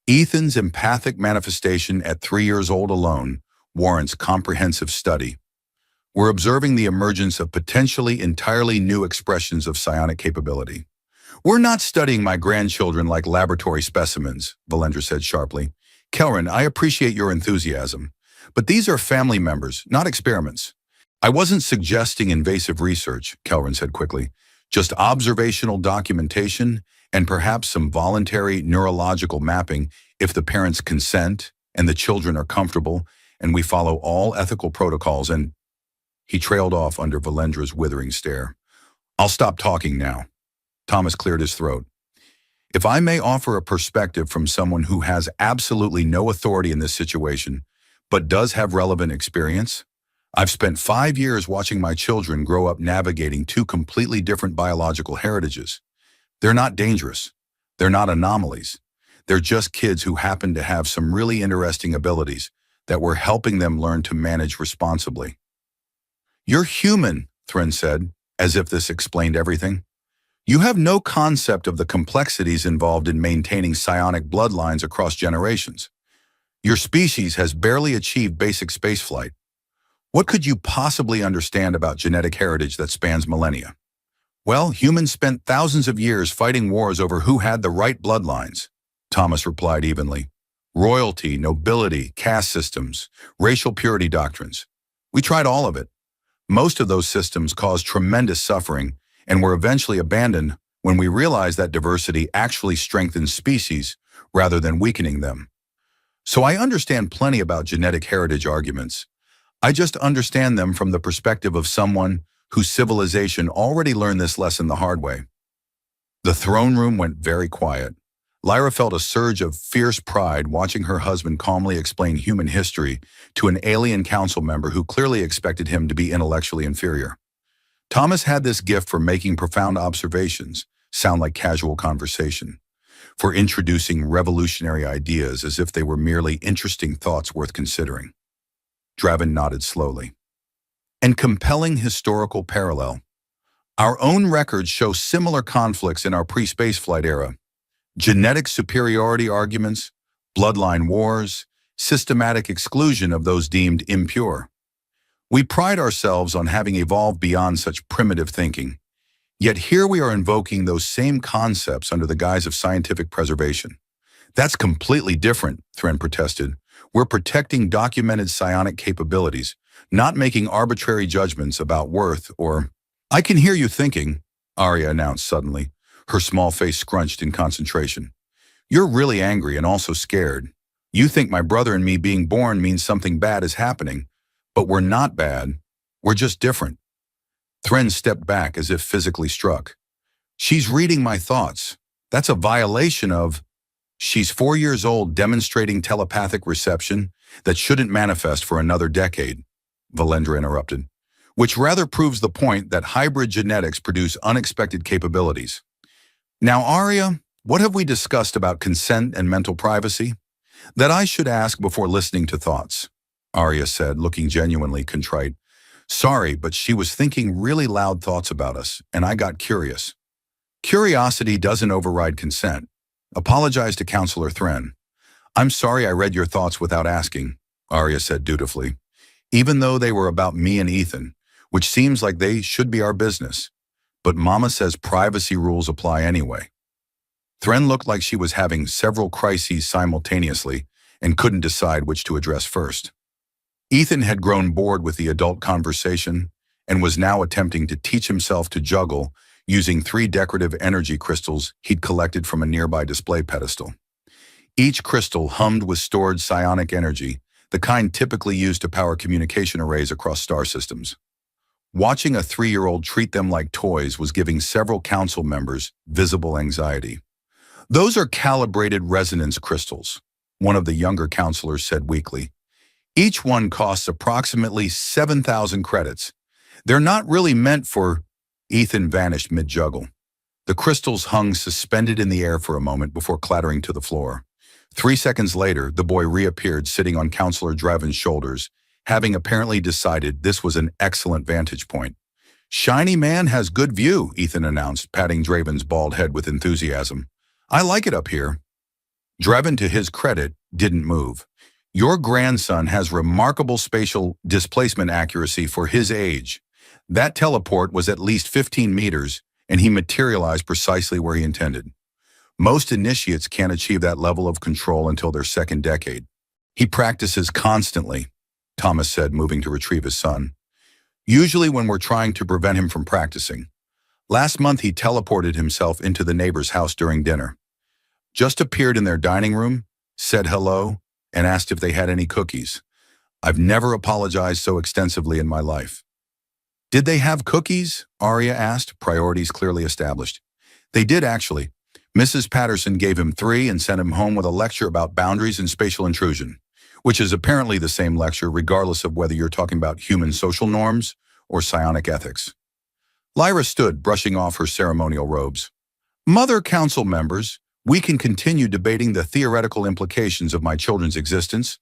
S1: Ethan's empathic manifestation at 3 years old alone warrants comprehensive study. We're observing the emergence of potentially entirely new expressions of psionic capability." "We're not studying my grandchildren like laboratory specimens," Valendra said sharply. "Kelrin, I appreciate your enthusiasm, but these are family members, not experiments." "I wasn't suggesting invasive research," Kelrin said quickly. "Just observational documentation and perhaps some voluntary neurological mapping if the parents consent and the children are comfortable, and we follow all ethical protocols, and he trailed off under Valendra's withering stare. I'll stop talking now. Thomas cleared his throat. If I may offer a perspective from someone who has absolutely no authority in this situation, but does have relevant experience, I've spent 5 years watching my children grow up navigating two completely different biological heritages. They're not dangerous. They're not anomalies. They're just kids who happen to have some really interesting abilities that we're helping them learn to manage responsibly. You're human, Thren said, as if this explained everything. You have no concept of the complexities involved in maintaining psionic bloodlines across generations. Your species has barely achieved basic spaceflight. What could you possibly understand about genetic heritage that spans millennia? Well, humans spent thousands of years fighting wars over who had the right bloodlines, Thomas replied evenly. Royalty, nobility, caste systems, racial purity doctrines. We tried all of it. Most of those systems caused tremendous suffering and were eventually abandoned when we realized that diversity actually strengthens species rather than weakening them. So I understand plenty about genetic heritage arguments. I just understand them from the perspective of someone whose civilization already learned this lesson the hard way. The throne room went very quiet. Lyra felt a surge of fierce pride watching her husband calmly explain human history to an alien council member who clearly expected him to be intellectually inferior. Thomas had this gift for making profound observations sound like casual conversation, for introducing revolutionary ideas as if they were merely interesting thoughts worth considering. Draven nodded slowly. And compelling historical parallel. Our own records show similar conflicts in our pre-spaceflight era. Genetic superiority arguments, bloodline wars, systematic exclusion of those deemed impure. We pride ourselves on having evolved beyond such primitive thinking. Yet here we are invoking those same concepts under the guise of scientific preservation. That's completely different, Thren protested. We're protecting documented psionic capabilities, not making arbitrary judgments about worth or... I can hear you thinking, Arya announced suddenly, her small face scrunched in concentration. You're really angry and also scared. You think my brother and me being born means something bad is happening, but we're not bad. We're just different. Thren stepped back as if physically struck. She's reading my thoughts. That's a violation of... She's 4 years old demonstrating telepathic reception that shouldn't manifest for another decade, Valendra interrupted, which rather proves the point that hybrid genetics produce unexpected capabilities. Now, Arya, what have we discussed about consent and mental privacy? That I should ask before listening to thoughts, Arya said, looking genuinely contrite. Sorry, but she was thinking really loud thoughts about us, and I got curious. Curiosity doesn't override consent. Apologize to Counselor Thren. I'm sorry I read your thoughts without asking, Arya said dutifully, even though they were about me and Ethan, which seems like they should be our business. But Mama says privacy rules apply anyway. Thren looked like she was having several crises simultaneously and couldn't decide which to address first. Ethan had grown bored with the adult conversation and was now attempting to teach himself to juggle using 3 decorative energy crystals he'd collected from a nearby display pedestal. Each crystal hummed with stored psionic energy, the kind typically used to power communication arrays across star systems. Watching a 3-year-old treat them like toys was giving several council members visible anxiety. Those are calibrated resonance crystals, one of the younger counselors said weakly. Each one costs approximately 7,000 credits. They're not really meant for... Ethan vanished mid-juggle. The crystals hung suspended in the air for a moment before clattering to the floor. 3 seconds later, the boy reappeared sitting on Counselor Draven's shoulders, having apparently decided this was an excellent vantage point. Shiny man has good view, Ethan announced, patting Draven's bald head with enthusiasm. I like it up here. Draven, to his credit, didn't move. Your grandson has remarkable spatial displacement accuracy for his age. That teleport was at least 15 meters, and he materialized precisely where he intended. Most initiates can't achieve that level of control until their 2nd decade. He practices constantly, Thomas said, moving to retrieve his son. Usually when we're trying to prevent him from practicing. Last month he teleported himself into the neighbor's house during dinner. Just appeared in their dining room, said hello, and asked if they had any cookies. I've never apologized so extensively in my life. Did they have cookies? Arya asked, priorities clearly established. They did, actually. Mrs. Patterson gave him 3 and sent him home with a lecture about boundaries and spatial intrusion, which is apparently the same lecture regardless of whether you're talking about human social norms or psionic ethics. Lyra stood, brushing off her ceremonial robes. Mother Council members, we can continue debating the theoretical implications of my children's existence,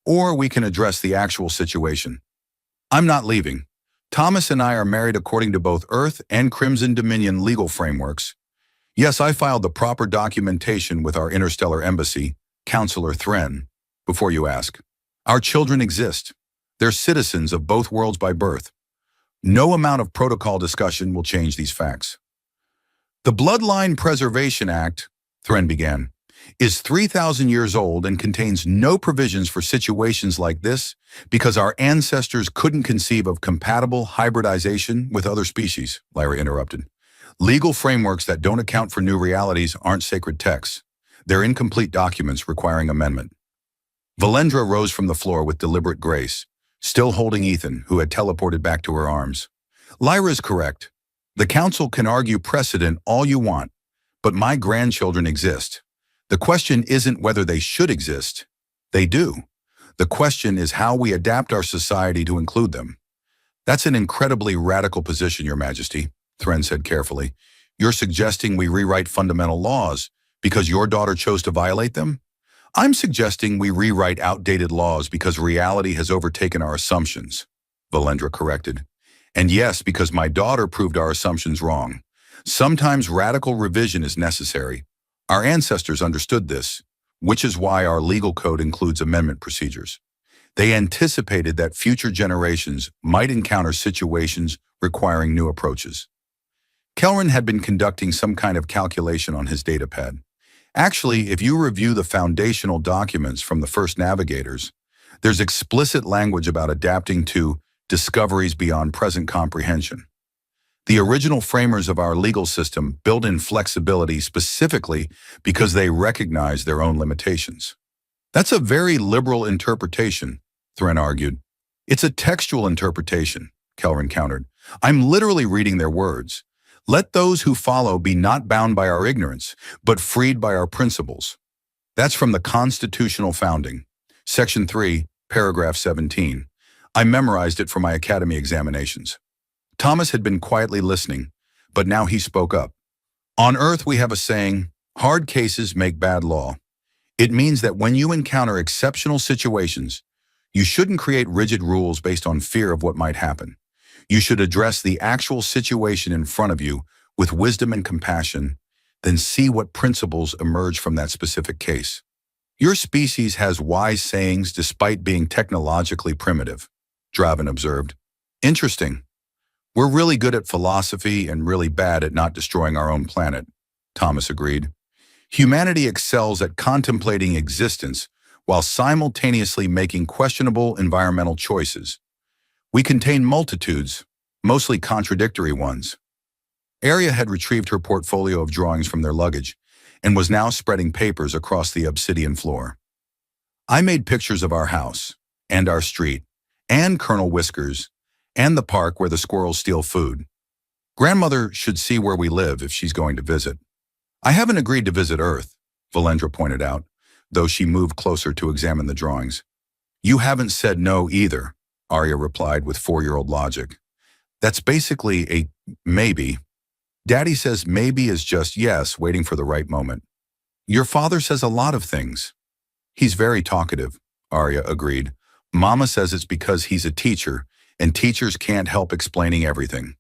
S1: or we can address the actual situation. I'm not leaving. Thomas and I are married according to both Earth and Crimson Dominion legal frameworks. Yes, I filed the proper documentation with our interstellar embassy, Counselor Thren, before you ask. Our children exist. They're citizens of both worlds by birth. No amount of protocol discussion will change these facts. The Bloodline Preservation Act, Thren began, is 3,000 years old and contains no provisions for situations like this because our ancestors couldn't conceive of compatible hybridization with other species, Lyra interrupted. Legal frameworks that don't account for new realities aren't sacred texts. They're incomplete documents requiring amendment. Valendra rose from the floor with deliberate grace, still holding Ethan, who had teleported back to her arms. Lyra is correct. The Council can argue precedent all you want, but my grandchildren exist. The question isn't whether they should exist. They do. The question is how we adapt our society to include them. That's an incredibly radical position, Your Majesty, Thren said carefully. You're suggesting we rewrite fundamental laws because your daughter chose to violate them? I'm suggesting we rewrite outdated laws because reality has overtaken our assumptions, Valendra corrected. And yes, because my daughter proved our assumptions wrong. Sometimes radical revision is necessary. Our ancestors understood this, which is why our legal code includes amendment procedures. They anticipated that future generations might encounter situations requiring new approaches. Kelrin had been conducting some kind of calculation on his datapad. Actually, if you review the foundational documents from the first navigators, there's explicit language about adapting to discoveries beyond present comprehension. The original framers of our legal system built in flexibility specifically because they recognized their own limitations. That's a very liberal interpretation, Thren argued. It's a textual interpretation, Kelrin countered. I'm literally reading their words. Let those who follow be not bound by our ignorance, but freed by our principles. That's from the Constitutional Founding, Section 3, Paragraph 17. I memorized it for my academy examinations. Thomas had been quietly listening, but now he spoke up. On Earth, we have a saying, hard cases make bad law. It means that when you encounter exceptional situations, you shouldn't create rigid rules based on fear of what might happen. You should address the actual situation in front of you with wisdom and compassion, then see what principles emerge from that specific case. Your species has wise sayings despite being technologically primitive, Draven observed. Interesting. We're really good at philosophy and really bad at not destroying our own planet, Thomas agreed. Humanity excels at contemplating existence while simultaneously making questionable environmental choices. We contain multitudes, mostly contradictory ones. Arya had retrieved her portfolio of drawings from their luggage and was now spreading papers across the obsidian floor. I made pictures of our house, and our street, and Colonel Whiskers, and the park where the squirrels steal food. Grandmother should see where we live if she's going to visit. I haven't agreed to visit Earth, Valendra pointed out, though she moved closer to examine the drawings. You haven't said no either, Arya replied with 4-year-old logic. That's basically a maybe. Daddy says maybe is just yes, waiting for the right moment. Your father says a lot of things. He's very talkative, Arya agreed. Mama says it's because he's a teacher, and teachers can't help explaining everything.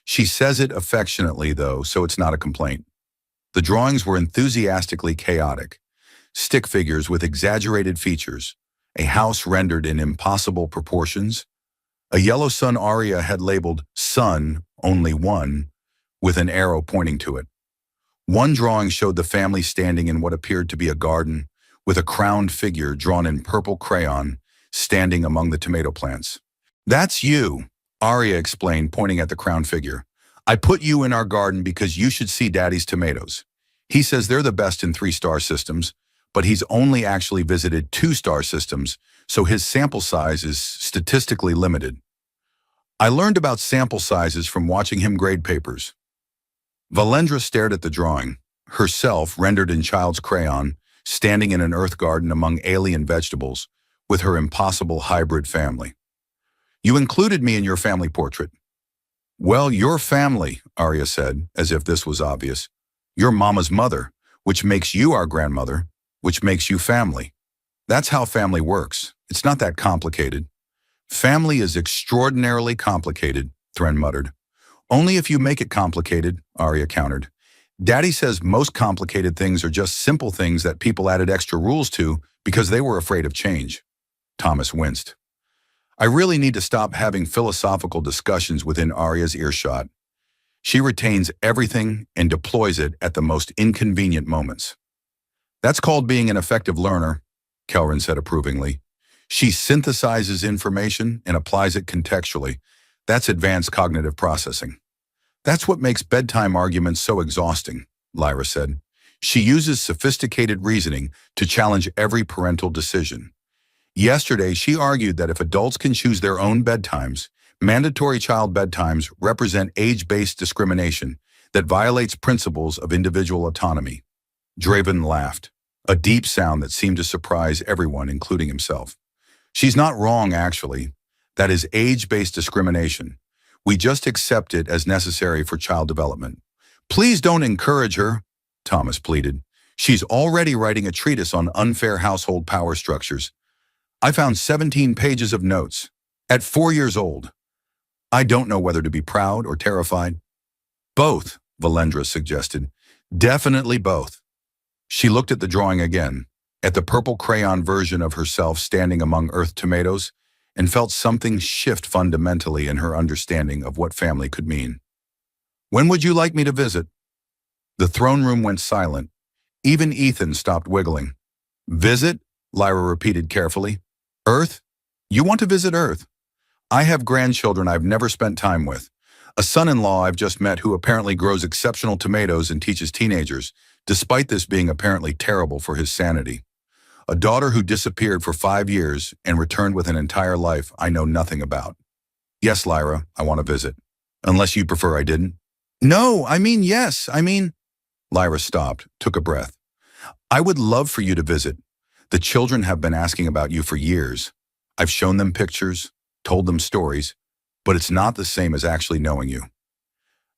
S1: She says it affectionately, though, so it's not a complaint. The drawings were enthusiastically chaotic. Stick figures with exaggerated features, a house rendered in impossible proportions, a yellow sun Arya had labeled Sun Only One, with an arrow pointing to it. One drawing showed the family standing in what appeared to be a garden, with a crowned figure drawn in purple crayon, standing among the tomato plants. That's you, Arya explained, pointing at the crowned figure. I put you in our garden because you should see Daddy's tomatoes. He says they're the best in 3-star systems, but he's only actually visited 2-star systems, so his sample size is statistically limited. I learned about sample sizes from watching him grade papers. Valendra stared at the drawing, herself rendered in child's crayon, standing in an earth garden among alien vegetables, with her impossible hybrid family. You included me in your family portrait. Well, your family, Arya said, as if this was obvious. Your mama's mother, which makes you our grandmother, which makes you family. That's how family works. It's not that complicated. Family is extraordinarily complicated, Thren muttered. Only if you make it complicated, Arya countered. Daddy says most complicated things are just simple things that people added extra rules to because they were afraid of change. Thomas winced. I really need to stop having philosophical discussions within Arya's earshot. She retains everything and deploys it at the most inconvenient moments. That's called being an effective learner, Kelrin said approvingly. She synthesizes information and applies it contextually. That's advanced cognitive processing. That's what makes bedtime arguments so exhausting, Lyra said. She uses sophisticated reasoning to challenge every parental decision. Yesterday, she argued that if adults can choose their own bedtimes, mandatory child bedtimes represent age-based discrimination that violates principles of individual autonomy. Draven laughed, a deep sound that seemed to surprise everyone, including himself. She's not wrong, actually. That is age-based discrimination. We just accept it as necessary for child development. Please don't encourage her, Thomas pleaded. She's already writing a treatise on unfair household power structures. I found 17 pages of notes. At 4 years old. I don't know whether to be proud or terrified. Both, Valendra suggested. Definitely both. She looked at the drawing again, at the purple crayon version of herself standing among earth tomatoes, and felt something shift fundamentally in her understanding of what family could mean. When would you like me to visit? The throne room went silent. Even Ethan stopped wiggling. Visit? Lyra repeated carefully. Earth? You want to visit Earth? I have grandchildren I've never spent time with. A son-in-law I've just met who apparently grows exceptional tomatoes and teaches teenagers, despite this being apparently terrible for his sanity. A daughter who disappeared for 5 years and returned with an entire life I know nothing about. Yes, Lyra, I want to visit. Unless you prefer I didn't. No, yes, Lyra stopped, took a breath. I would love for you to visit. The children have been asking about you for years. I've shown them pictures, told them stories, but it's not the same as actually knowing you.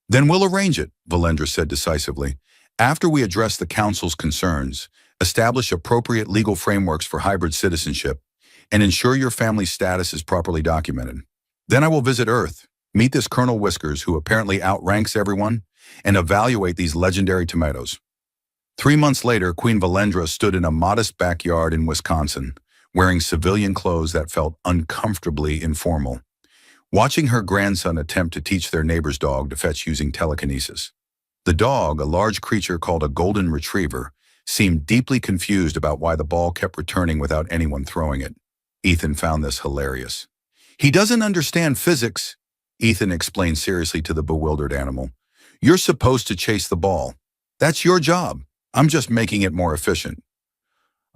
S1: Then we'll arrange it, Valendra said decisively. After we address the Council's concerns, establish appropriate legal frameworks for hybrid citizenship, and ensure your family's status is properly documented. Then I will visit Earth, meet this Colonel Whiskers who apparently outranks everyone, and evaluate these legendary tomatoes. 3 months later, Queen Valendra stood in a modest backyard in Wisconsin, wearing civilian clothes that felt uncomfortably informal, watching her grandson attempt to teach their neighbor's dog to fetch using telekinesis. The dog, a large creature called a golden retriever, seemed deeply confused about why the ball kept returning without anyone throwing it. Ethan found this hilarious. He doesn't understand physics, Ethan explained seriously to the bewildered animal. You're supposed to chase the ball. That's your job. I'm just making it more efficient.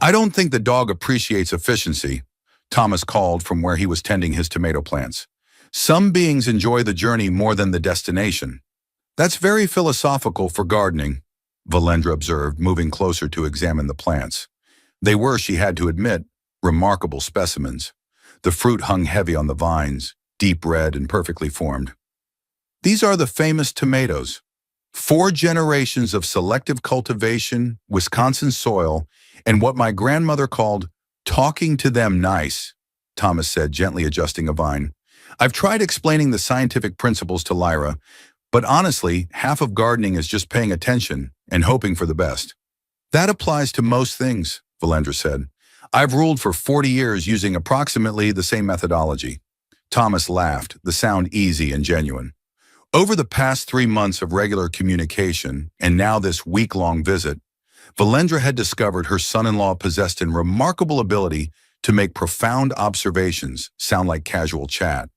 S1: I don't think the dog appreciates efficiency, Thomas called from where he was tending his tomato plants. Some beings enjoy the journey more than the destination. That's very philosophical for gardening, Valendra observed, moving closer to examine the plants. They were, she had to admit, remarkable specimens. The fruit hung heavy on the vines, deep red and perfectly formed. These are the famous tomatoes. 4 generations of selective cultivation, Wisconsin soil, and what my grandmother called talking to them nice, Thomas said, gently adjusting a vine. I've tried explaining the scientific principles to Lyra, but honestly, half of gardening is just paying attention and hoping for the best. That applies to most things, Valendra said. I've ruled for 40 years using approximately the same methodology. Thomas laughed, the sound easy and genuine. Over the past 3 months of regular communication, and now this week-long visit, Valendra had discovered her son-in-law possessed a remarkable ability to make profound observations sound like casual chat.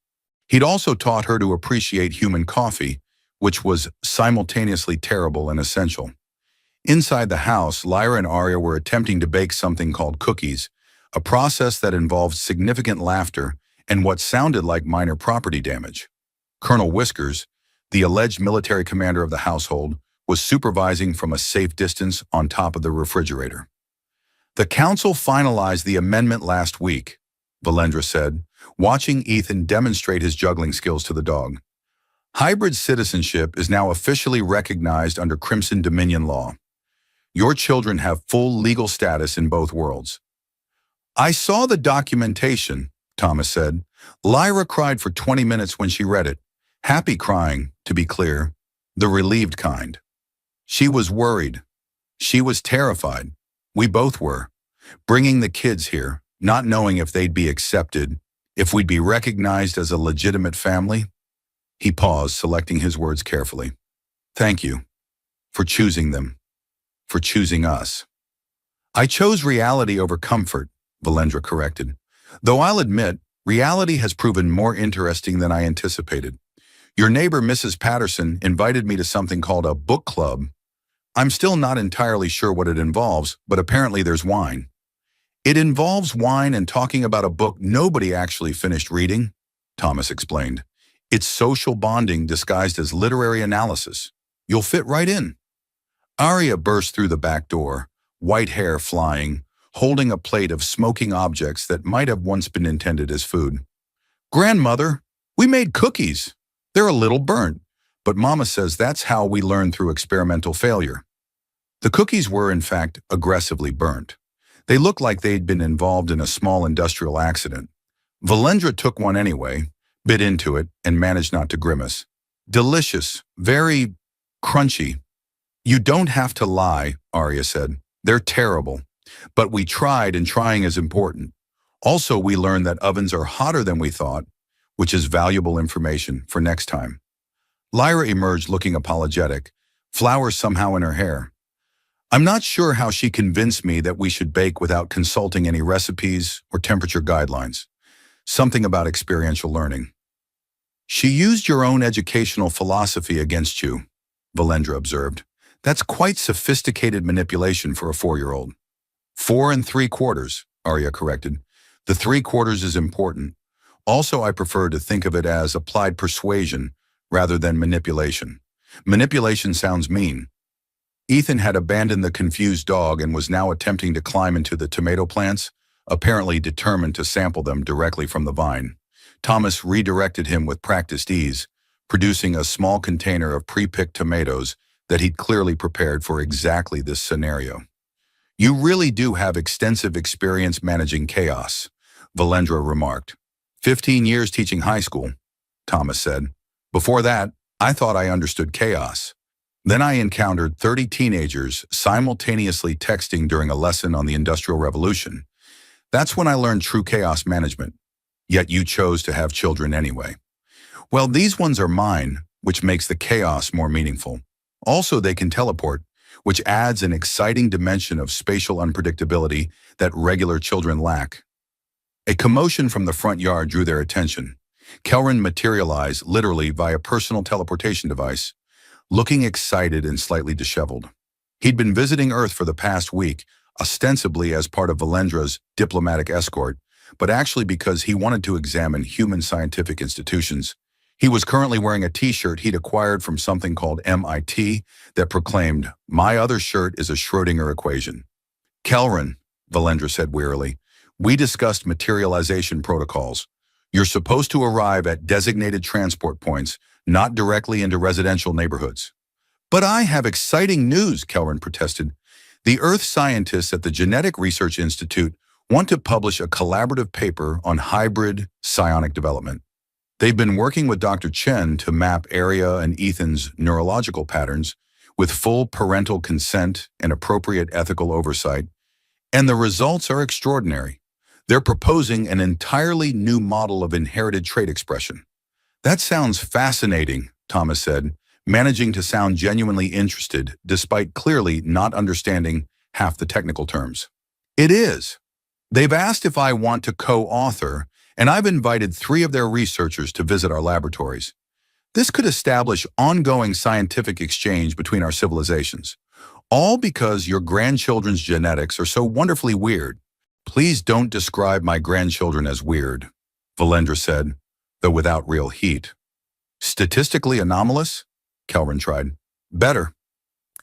S1: He'd also taught her to appreciate human coffee, which was simultaneously terrible and essential. Inside the house, Lyra and Arya were attempting to bake something called cookies, a process that involved significant laughter and what sounded like minor property damage. Colonel Whiskers, the alleged military commander of the household, was supervising from a safe distance on top of the refrigerator. The council finalized the amendment last week, Valendra said, watching Ethan demonstrate his juggling skills to the dog. Hybrid citizenship is now officially recognized under Crimson Dominion law. Your children have full legal status in both worlds. I saw the documentation, Thomas said. Lyra cried for 20 minutes when she read it. Happy crying, to be clear, the relieved kind. She was worried. She was terrified. We both were. Bringing the kids here, not knowing if they'd be accepted, if we'd be recognized as a legitimate family. He paused, selecting his words carefully. Thank you. For choosing them. For choosing us. I chose reality over comfort, Valendra corrected. Though I'll admit, reality has proven more interesting than I anticipated. Your neighbor, Mrs. Patterson, invited me to something called a book club. I'm still not entirely sure what it involves, but apparently there's wine. It involves wine and talking about a book nobody actually finished reading, Thomas explained. It's social bonding disguised as literary analysis. You'll fit right in. Arya burst through the back door, white hair flying, holding a plate of smoking objects that might have once been intended as food. Grandmother, we made cookies. They're a little burnt, but Mama says that's how we learn through experimental failure. The cookies were, in fact, aggressively burnt. They looked like they'd been involved in a small industrial accident. Valendra took one anyway, bit into it, and managed not to grimace. Delicious, very crunchy. You don't have to lie, Arya said. They're terrible. But we tried, and trying is important. Also, we learned that ovens are hotter than we thought, which is valuable information for next time. Lyra emerged looking apologetic, flowers somehow in her hair. I'm not sure how she convinced me that we should bake without consulting any recipes or temperature guidelines. Something about experiential learning. She used your own educational philosophy against you, Valendra observed. That's quite sophisticated manipulation for a 4-year-old. 4 3/4, Arya corrected. The 3/4 is important. Also, I prefer to think of it as applied persuasion rather than manipulation. Manipulation sounds mean. Ethan had abandoned the confused dog and was now attempting to climb into the tomato plants, apparently determined to sample them directly from the vine. Thomas redirected him with practiced ease, producing a small container of pre-picked tomatoes that he'd clearly prepared for exactly this scenario. You really do have extensive experience managing chaos, Valendra remarked. 15 years teaching high school, Thomas said. Before that, I thought I understood chaos. Then I encountered 30 teenagers simultaneously texting during a lesson on the Industrial Revolution. That's when I learned true chaos management. Yet you chose to have children anyway. Well, these ones are mine, which makes the chaos more meaningful. Also, they can teleport, which adds an exciting dimension of spatial unpredictability that regular children lack. A commotion from the front yard drew their attention. Kelrin materialized literally via personal teleportation device, looking excited and slightly disheveled. He'd been visiting Earth for the past week, ostensibly as part of Valendra's diplomatic escort, but actually because he wanted to examine human scientific institutions. He was currently wearing a t-shirt he'd acquired from something called MIT that proclaimed, "My other shirt is a Schrödinger equation." Kelrin, Valendra said wearily, we discussed materialization protocols. You're supposed to arrive at designated transport points, not directly into residential neighborhoods. But I have exciting news, Kelrin protested. The Earth scientists at the Genetic Research Institute want to publish a collaborative paper on hybrid psionic development. They've been working with Dr. Chen to map Arya and Ethan's neurological patterns with full parental consent and appropriate ethical oversight, and the results are extraordinary. They're proposing an entirely new model of inherited trait expression. That sounds fascinating, Thomas said, managing to sound genuinely interested despite clearly not understanding half the technical terms. It is. They've asked if I want to co-author, and I've invited 3 of their researchers to visit our laboratories. This could establish ongoing scientific exchange between our civilizations. All because your grandchildren's genetics are so wonderfully weird. Please don't describe my grandchildren as weird, Valendra said, though without real heat. Statistically anomalous? Kelvin tried. Better.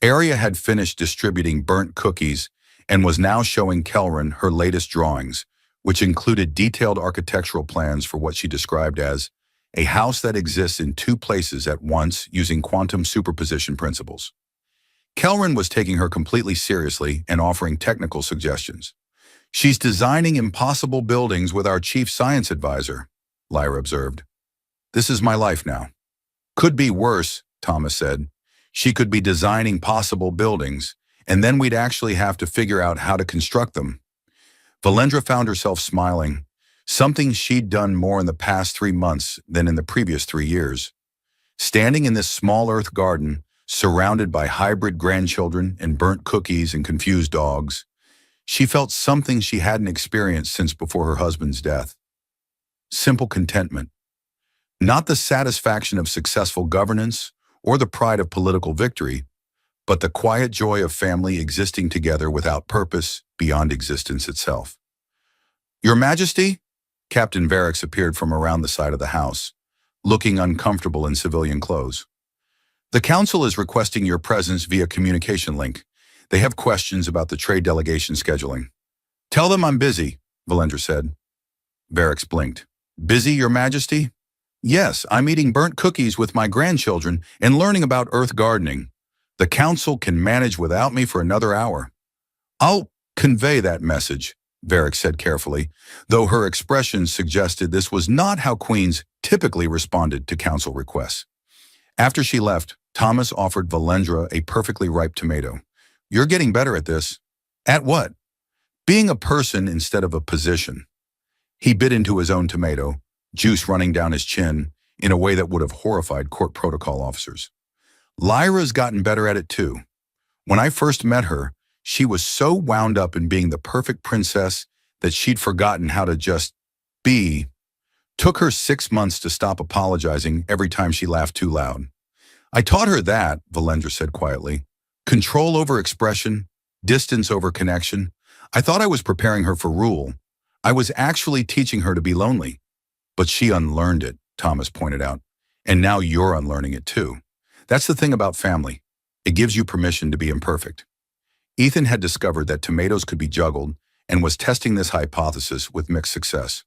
S1: Arya had finished distributing burnt cookies and was now showing Kelvin her latest drawings, which included detailed architectural plans for what she described as a house that exists in two places at once using quantum superposition principles. Kelvin was taking her completely seriously and offering technical suggestions. She's designing impossible buildings with our chief science advisor, Lyra observed. This is my life now. Could be worse, Thomas said. She could be designing possible buildings, and then we'd actually have to figure out how to construct them. Valendra found herself smiling, something she'd done more in the past 3 months than in the previous 3 years. Standing in this small earth garden, surrounded by hybrid grandchildren and burnt cookies and confused dogs, she felt something she hadn't experienced since before her husband's death. Simple contentment. Not the satisfaction of successful governance or the pride of political victory, but the quiet joy of family existing together without purpose beyond existence itself. Your Majesty? Captain Varix appeared from around the side of the house, looking uncomfortable in civilian clothes. The Council is requesting your presence via communication link. They have questions about the trade delegation scheduling. Tell them I'm busy, Valendra said. Varix blinked. Busy, Your Majesty? Yes, I'm eating burnt cookies with my grandchildren and learning about earth gardening. The Council can manage without me for another hour. I'll convey that message, Varix said carefully, though her expression suggested this was not how queens typically responded to Council requests. After she left, Thomas offered Valendra a perfectly ripe tomato. You're getting better at this. At what? Being a person instead of a position. He bit into his own tomato, juice running down his chin in a way that would have horrified court protocol officers. Lyra's gotten better at it too. When I first met her, she was so wound up in being the perfect princess that she'd forgotten how to just be. Took her 6 months to stop apologizing every time she laughed too loud. I taught her that, Valendra said quietly. Control over expression, distance over connection. I thought I was preparing her for rule. I was actually teaching her to be lonely. But she unlearned it, Thomas pointed out. And now you're unlearning it too. That's the thing about family. It gives you permission to be imperfect. Ethan had discovered that tomatoes could be juggled and was testing this hypothesis with mixed success.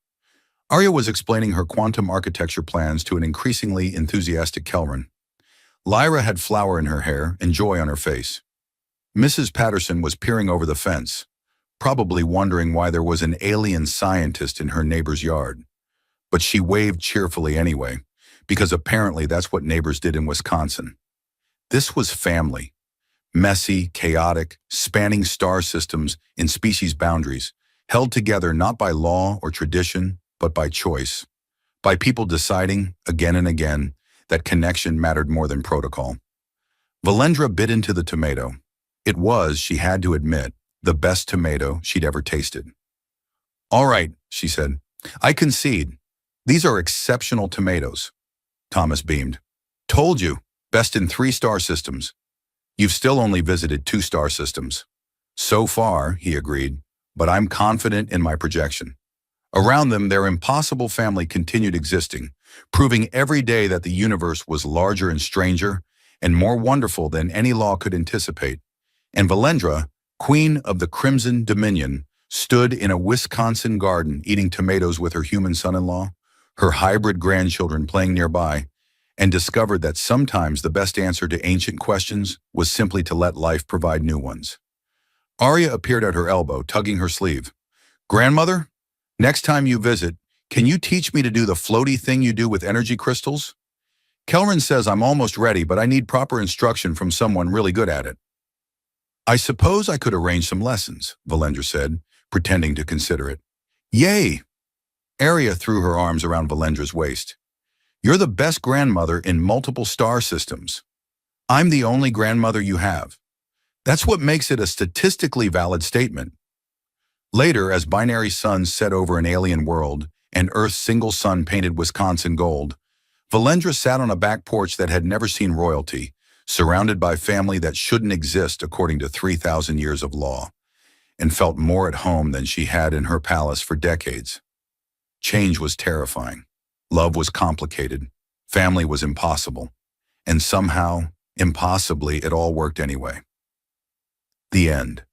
S1: Arya was explaining her quantum architecture plans to an increasingly enthusiastic Kelvin. Lyra had flour in her hair and joy on her face. Mrs. Patterson was peering over the fence, probably wondering why there was an alien scientist in her neighbor's yard. But she waved cheerfully anyway, because apparently that's what neighbors did in Wisconsin. This was family. Messy, chaotic, spanning star systems in species boundaries, held together not by law or tradition, but by choice. By people deciding, again and again, that connection mattered more than protocol. Valendra bit into the tomato. It was, she had to admit, the best tomato she'd ever tasted. All right, she said. I concede. These are exceptional tomatoes. Thomas beamed. Told you, best in 3 star systems. You've still only visited 2 star systems. So far, he agreed, but I'm confident in my projection. Around them, their impossible family continued existing, proving every day that the universe was larger and stranger and more wonderful than any law could anticipate. And Valendra, queen of the Crimson Dominion, stood in a Wisconsin garden eating tomatoes with her human son-in-law, her hybrid grandchildren playing nearby, and discovered that sometimes the best answer to ancient questions was simply to let life provide new ones. Arya appeared at her elbow, tugging her sleeve. Grandmother, next time you visit, can you teach me to do the floaty thing you do with energy crystals? Kelvin says I'm almost ready, but I need proper instruction from someone really good at it. I suppose I could arrange some lessons, Valendra said, pretending to consider it. Yay! Arya threw her arms around Valendra's waist. You're the best grandmother in multiple star systems. I'm the only grandmother you have. That's what makes it a statistically valid statement. Later, as binary suns set over an alien world and Earth's single sun painted Wisconsin gold, Valendra sat on a back porch that had never seen royalty, surrounded by family that shouldn't exist according to 3,000 years of law, and felt more at home than she had in her palace for decades. Change was terrifying. Love was complicated. Family was impossible. And somehow, impossibly, it all worked anyway. The end.